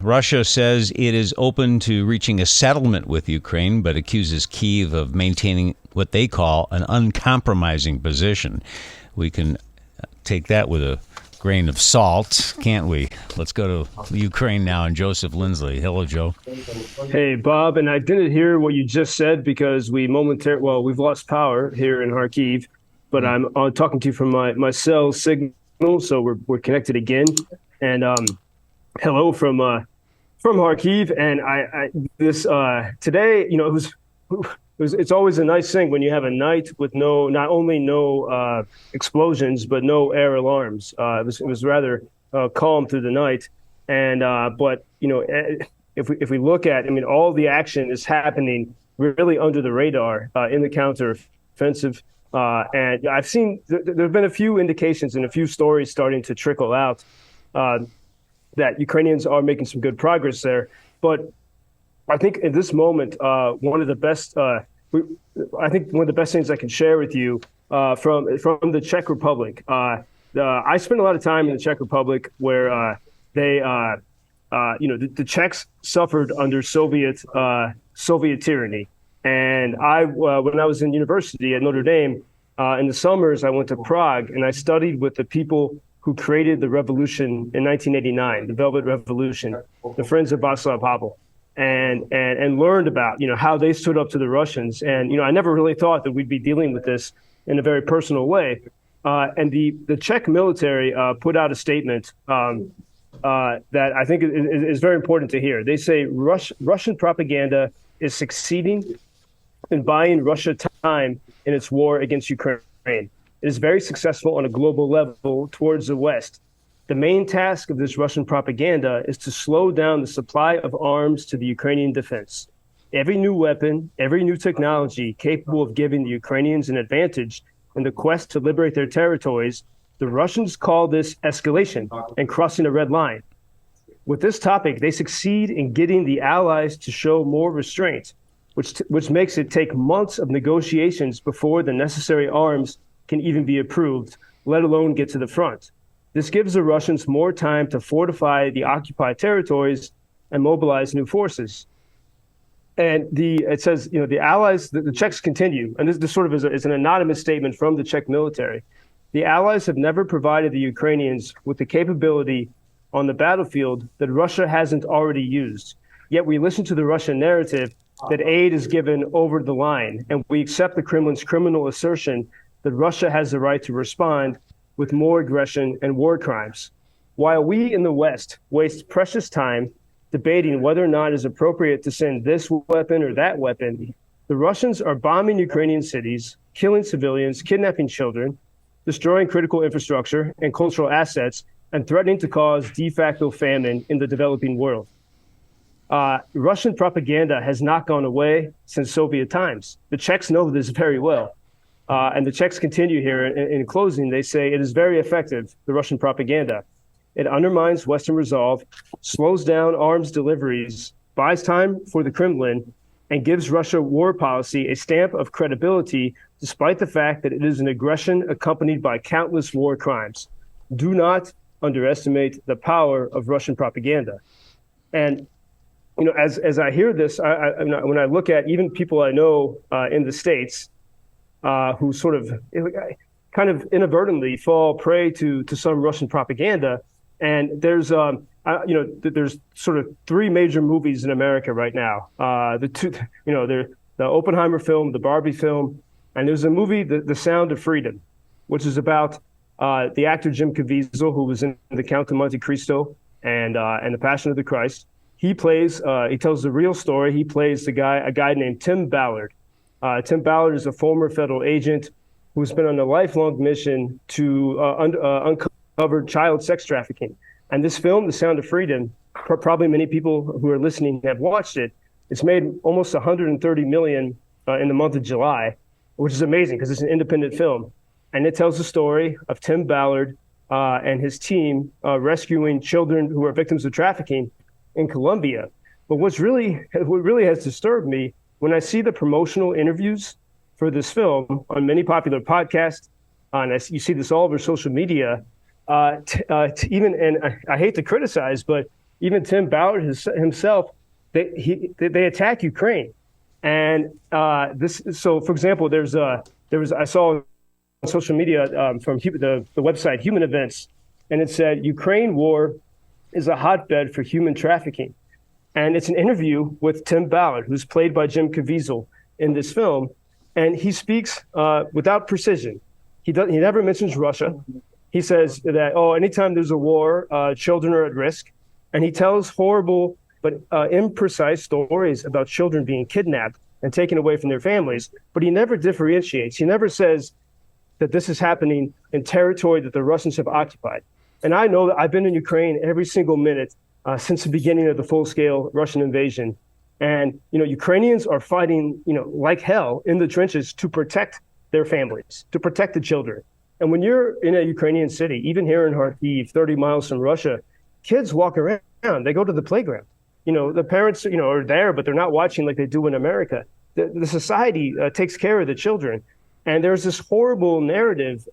Russia says it is open to reaching a settlement with Ukraine, but accuses Kyiv of maintaining what they call an uncompromising position. We can take that with a grain of salt, can't we? Let's go to Ukraine now and Joseph Lindsley. Hello, Joe. Hey, Bob, and I didn't hear what you just said because we've lost power here in Kharkiv, but I'm talking to you from my cell signal, so we're connected again. And hello from Kharkiv, and this today, it's always a nice thing when you have a night with not only no explosions but no air alarms. It was rather calm through the night, and but if we look at, all the action is happening really under the radar in the counteroffensive, and I've seen there've been a few indications and a few stories starting to trickle out that Ukrainians are making some good progress there, but I think in this moment, one of the best things I can share with you from the Czech Republic. I spent a lot of time in the Czech Republic where the Czechs suffered under Soviet tyranny, and when I was in university at Notre Dame in the summers, I went to Prague and I studied with the people who created the revolution in 1989, the Velvet Revolution, the Friends of Václav Havel. And learned about, how they stood up to the Russians. And, I never really thought that we'd be dealing with this in a very personal way. And the Czech military put out a statement that I think is very important to hear. They say Russian propaganda is succeeding in buying Russia time in its war against Ukraine. It is very successful on a global level towards the West. The main task of this Russian propaganda is to slow down the supply of arms to the Ukrainian defense. Every new weapon, every new technology capable of giving the Ukrainians an advantage in the quest to liberate their territories, the Russians call this escalation and crossing a red line. With this topic, they succeed in getting the allies to show more restraint, which makes it take months of negotiations before the necessary arms can even be approved, let alone get to the front. This gives the Russians more time to fortify the occupied territories and mobilize new forces. And it says, the allies, the Czechs continue, and this sort of is an anonymous statement from the Czech military. The allies have never provided the Ukrainians with the capability on the battlefield that Russia hasn't already used. Yet we listen to the Russian narrative that aid is given over the line, and we accept the Kremlin's criminal assertion that Russia has the right to respond with more aggression and war crimes. While we in the West waste precious time debating whether or not it's appropriate to send this weapon or that weapon, the Russians are bombing Ukrainian cities, killing civilians, kidnapping children, destroying critical infrastructure and cultural assets, and threatening to cause de facto famine in the developing world. Russian propaganda has not gone away since Soviet times. The Czechs know this very well. And the Czechs continue here. In closing, they say it is very effective, the Russian propaganda. It undermines Western resolve, slows down arms deliveries, buys time for the Kremlin, and gives Russia war policy a stamp of credibility, despite the fact that it is an aggression accompanied by countless war crimes. Do not underestimate the power of Russian propaganda. And as I hear this, when I look at even people I know in the States, who sort of kind of inadvertently fall prey to some Russian propaganda. And there's there's sort of three major movies in America right now. The Oppenheimer film, the Barbie film, and there's a movie, The Sound of Freedom, which is about the actor Jim Caveziel, who was in The Count of Monte Cristo and The Passion of the Christ. He tells the real story. He plays a guy named Tim Ballard. Tim Ballard is a former federal agent who's been on a lifelong mission to uncover child sex trafficking. And this film, The Sound of Freedom, probably many people who are listening have watched it. It's made almost $130 million in the month of July, which is amazing because it's an independent film. And it tells the story of Tim Ballard and his team rescuing children who are victims of trafficking in Colombia. But what really has disturbed me, when I see the promotional interviews for this film on many popular podcasts, you see this all over social media, and I hate to criticize, but even Tim Ballard himself, they attack Ukraine. And so for example, I saw on social media from the website Human Events, and it said Ukraine war is a hotbed for human trafficking. And it's an interview with Tim Ballard, who's played by Jim Caveziel in this film. And he speaks without precision. He never mentions Russia. He says that, anytime there's a war, children are at risk. And he tells horrible but imprecise stories about children being kidnapped and taken away from their families. But he never differentiates. He never says that this is happening in territory that the Russians have occupied. And I know that I've been in Ukraine every single minute since the beginning of the full-scale Russian invasion. And, Ukrainians are fighting, like hell in the trenches to protect their families, to protect the children. And when you're in a Ukrainian city, even here in Kharkiv, 30 miles from Russia, kids walk around, they go to the playground. The parents, are there, but they're not watching like they do in America. The society takes care of the children. And there's this horrible narrative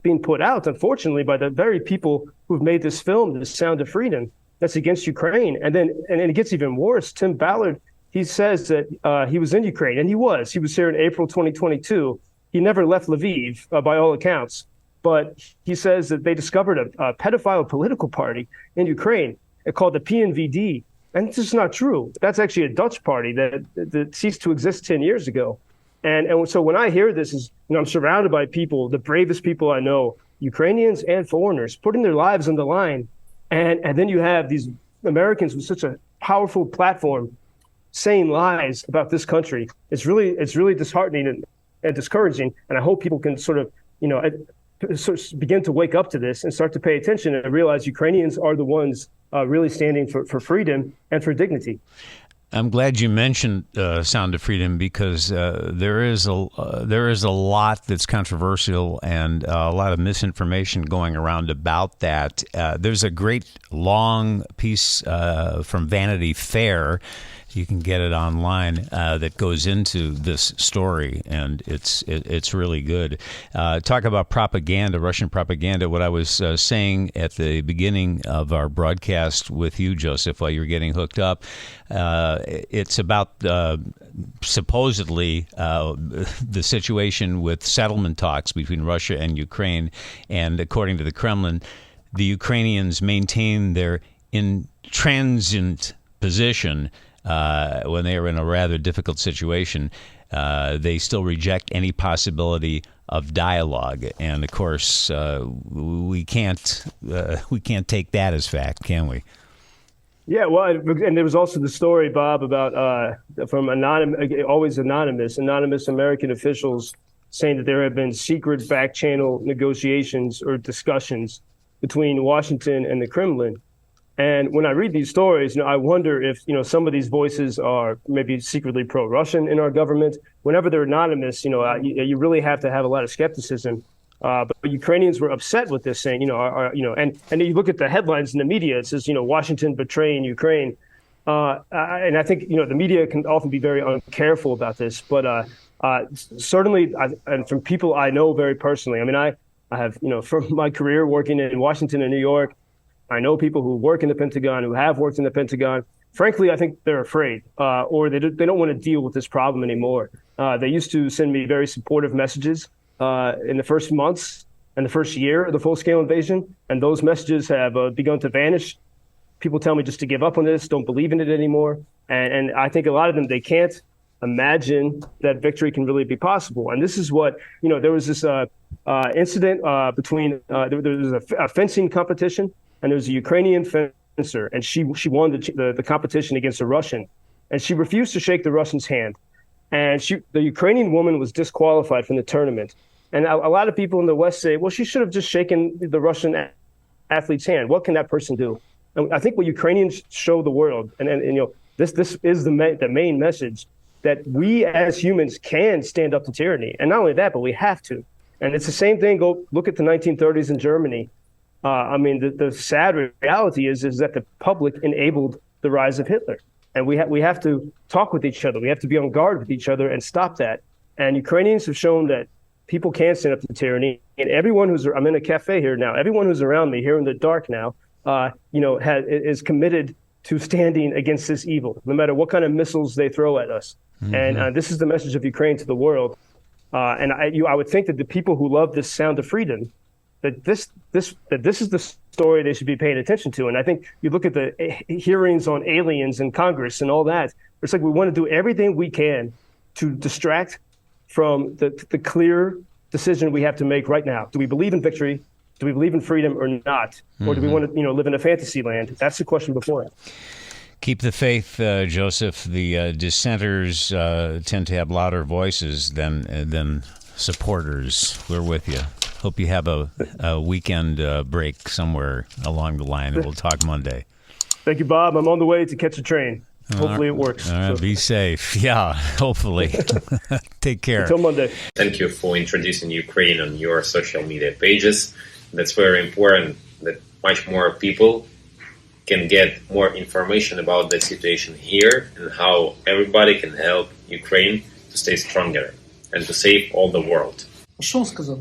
being put out, unfortunately, by the very people who've made this film, The Sound of Freedom, that's against Ukraine. And then it gets even worse. Tim Ballard, he says that he was in Ukraine, and he was here in April 2022. He never left Lviv, by all accounts. But he says that they discovered a pedophile political party in Ukraine called the PNVD. And it's just not true. That's actually a Dutch party that ceased to exist 10 years ago. And so when I hear this, I'm surrounded by people, the bravest people I know, Ukrainians and foreigners, putting their lives on the line. And then you have these Americans with such a powerful platform saying lies about this country. It's really disheartening and discouraging. And I hope people can sort of begin to wake up to this and start to pay attention and realize Ukrainians are the ones really standing for freedom and for dignity. I'm glad you mentioned Sound of Freedom, because there is a lot that's controversial and a lot of misinformation going around about that. There's a great long piece from Vanity Fair. You can get it online that goes into this story, and it's really good. Talk about propaganda, Russian propaganda. What I was saying at the beginning of our broadcast with you, Joseph, while you were getting hooked up, it's about supposedly the situation with settlement talks between Russia and Ukraine. And according to the Kremlin, the Ukrainians maintain their intransigent position when they are in a rather difficult situation. They still reject any possibility of dialogue, and of course, we can't take that as fact, can we? Yeah, well, and there was also the story, Bob, about from always anonymous American officials saying that there have been secret back channel negotiations or discussions between Washington and the Kremlin. And when I read these stories, I wonder if, some of these voices are maybe secretly pro-Russian in our government. Whenever they're anonymous, you really have to have a lot of skepticism. But Ukrainians were upset with this, saying, and you look at the headlines in the media, it says, Washington betraying Ukraine. And I think, the media can often be very uncareful about this. But certainly, and from people I know very personally, I have, from my career working in Washington and New York, I know people who work in the Pentagon, who have worked in the Pentagon. Frankly, I think they're afraid, or they don't want to deal with this problem anymore. They used to send me very supportive messages in the first months and the first year of the full-scale invasion, and those messages have begun to vanish. People tell me just to give up on this, don't believe in it anymore. And I think a lot of them, they can't imagine that victory can really be possible. And this is what, there was this incident between, there was a fencing competition, and there was a Ukrainian fencer, and she won the competition against a Russian, and she refused to shake the Russian's hand. And the Ukrainian woman was disqualified from the tournament. And a lot of people in the West say, well, she should have just shaken the Russian athlete's hand. What can that person do? And I think what Ukrainians show the world, and this is the main message, that we as humans can stand up to tyranny. And not only that, but we have to. And it's the same thing. Go look at the 1930s in Germany. The sad reality is that the public enabled the rise of Hitler. And we have to talk with each other. We have to be on guard with each other and stop that. And Ukrainians have shown that people can stand up to tyranny. And everyone I'm in a cafe here now, everyone who's around me here in the dark now, is committed to standing against this evil, no matter what kind of missiles they throw at us. Mm-hmm. And this is the message of Ukraine to the world. And I would think that the people who love this sound of freedom, that this is the story they should be paying attention to. And I think you look at the hearings on aliens in Congress and all that. It's like we want to do everything we can to distract from the clear decision we have to make right now. Do we believe in victory? Do we believe in freedom or not? Or do we want to live in a fantasy land? That's the question before us. Keep the faith, Joseph. The dissenters tend to have louder voices than supporters. We're with you. Hope you have a weekend break somewhere along the line, and we'll talk Monday. Thank you, Bob. I'm on the way to catch a train. Hopefully it works. All right, be safe. Yeah, hopefully. Take care. Until Monday. Thank you for introducing Ukraine on your social media pages. That's very important that much more people can get more information about the situation here and how everybody can help Ukraine to stay stronger and to save all the world. Що він сказав?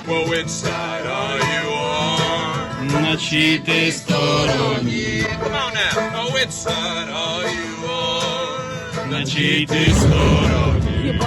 Well, which side are you on? На чиїй ти стороні? Come on now. Oh, which side are you on? На чиїй ти стороні?